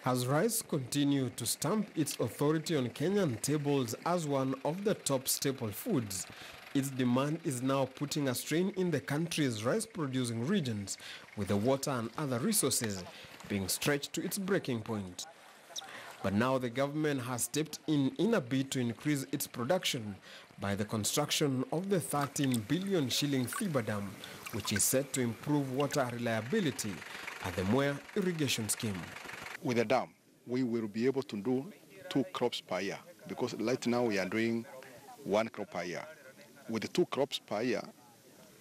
As rice continues to stamp its authority on Kenyan tables as one of the top staple foods, its demand is now putting a strain in the country's rice-producing regions, with the water and other resources being stretched to its breaking point. But now the government has stepped in a bid to increase its production by the construction of the 13 billion shilling Thiba Dam, which is set to improve water reliability at the Mwea irrigation scheme. With the dam, we will be able to do 2 crops per year, because right now we are doing 1 crop per year. With the 2 crops per year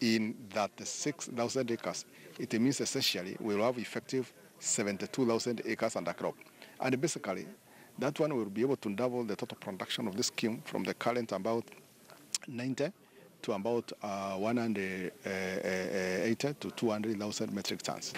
in that 6,000 acres, it means essentially we will have effective 72,000 acres under crop. And basically, that one will be able to double the total production of this scheme from the current about 90 to about 180 to 200,000 metric tons.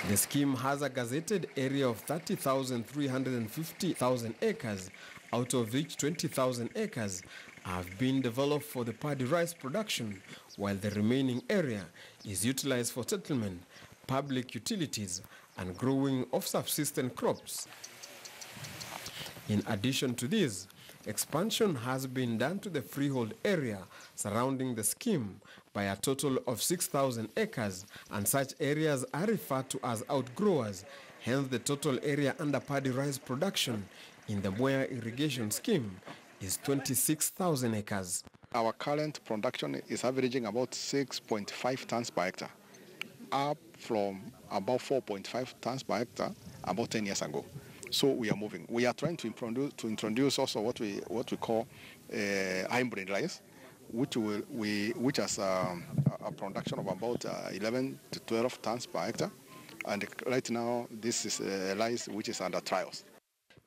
The scheme has a gazetted area of 30,350,000 acres, out of which 20,000 acres have been developed for the paddy rice production, while the remaining area is utilized for settlement, public utilities, and growing of subsistence crops. In addition to this, expansion has been done to the freehold area surrounding the scheme by a total of 6,000 acres, and such areas are referred to as outgrowers. Hence, the total area under paddy rice production in the Mwea irrigation scheme is 26,000 acres. Our current production is averaging about 6.5 tons per hectare, up from about 4.5 tons per hectare about 10 years ago. So we are moving. We are trying to introduce also what we call hybrid rice, which has a production of about 11 to 12 tons per hectare. And right now, this is rice which is under trials.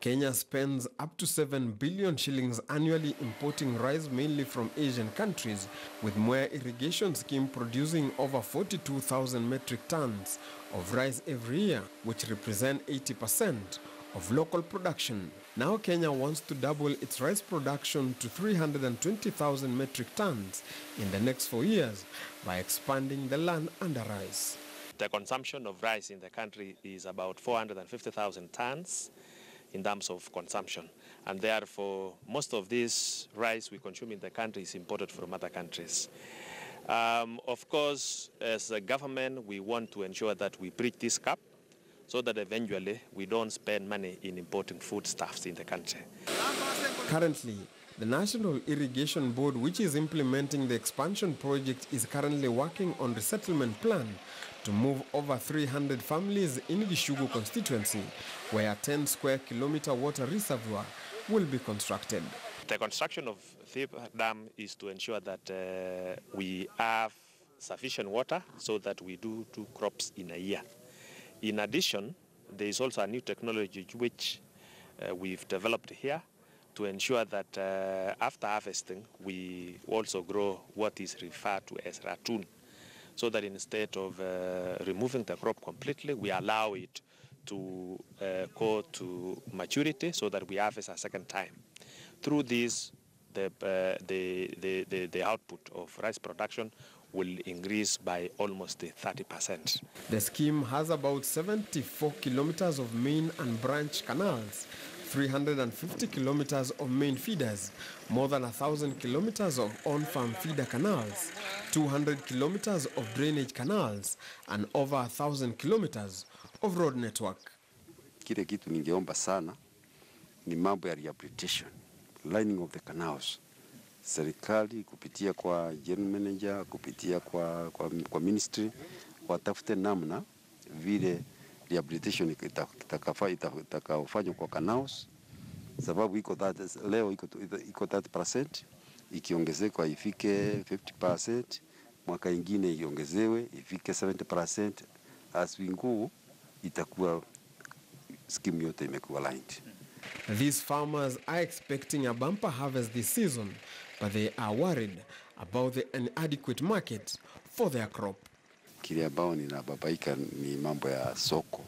Kenya spends up to 7 billion shillings annually importing rice mainly from Asian countries, with Mwea irrigation scheme producing over 42,000 metric tons of rice every year, which represent 80% of local production. Now Kenya wants to double its rice production to 320,000 metric tons in the next 4 years by expanding the land under rice. The consumption of rice in the country is about 450,000 tons in terms of consumption, and therefore most of this rice we consume in the country is imported from other countries. Of course, as a government, we want to ensure that we bridge this gap so that eventually we don't spend money in importing foodstuffs in the country. Currently, the National Irrigation Board, which is implementing the expansion project, is currently working on the settlement plan to move over 300 families in Gishugu constituency, where a 10 square kilometer water reservoir will be constructed. The construction of the dam is to ensure that we have sufficient water so that we do 2 crops in a year. In addition, there is also a new technology which we've developed here to ensure that after harvesting, we also grow what is referred to as ratoon, so that instead of removing the crop completely, we allow it to go to maturity so that we harvest a second time. Through this, the output of rice production will increase by almost 30%. The scheme has about 74 kilometers of main and branch canals, 350 kilometers of main feeders, more than 1,000 kilometers of on-farm feeder canals, 200 kilometers of drainage canals, and over 1,000 kilometers of road network. Kile kitu ningeomba sana ni mambo ya rehabilitation, lining of the canals. Serikali kupitia kwa general manager, kupitia kwa ministry, watafute namna vile rehabilitation itakafanywa kwa canals, sababu leo iko 30%, ikiongezeka ifike 50%, mwaka ingine iongezewe ifike 70%. As we go, itakuwa scheme yote imekuwa lined. These farmers are expecting a bumper harvest this season, but they are worried about the inadequate market for their crop. Kile ambao ninababaika ni mambo ya soko.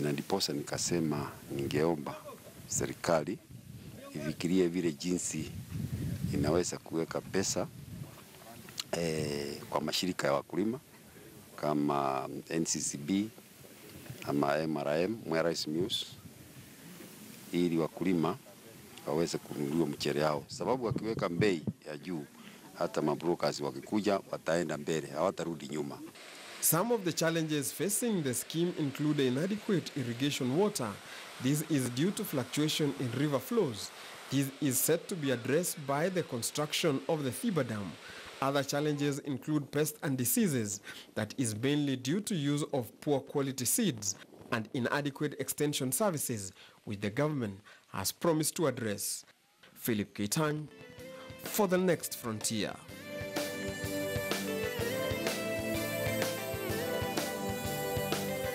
Na ndiposa nikasema ningeomba serikali ifikirie vile jinsi inaweza kuweka pesa kwa mashirika ya wakulima kama NCCB, ama MRM, Rice Mills, ili wakulima waweze kununua mchele yao, sababu wakiweka bei ya juu hata mabrokers wakikuja wataenda mbele, hawatarudi nyuma. Some of the challenges facing the scheme include inadequate irrigation water. This is due to fluctuation in river flows. This is set to be addressed by the construction of the Thiba Dam. Other challenges include pests and diseases, that is mainly due to use of poor quality seeds and inadequate extension services, which the government has promised to address. Philip Keitany for the Next Frontier.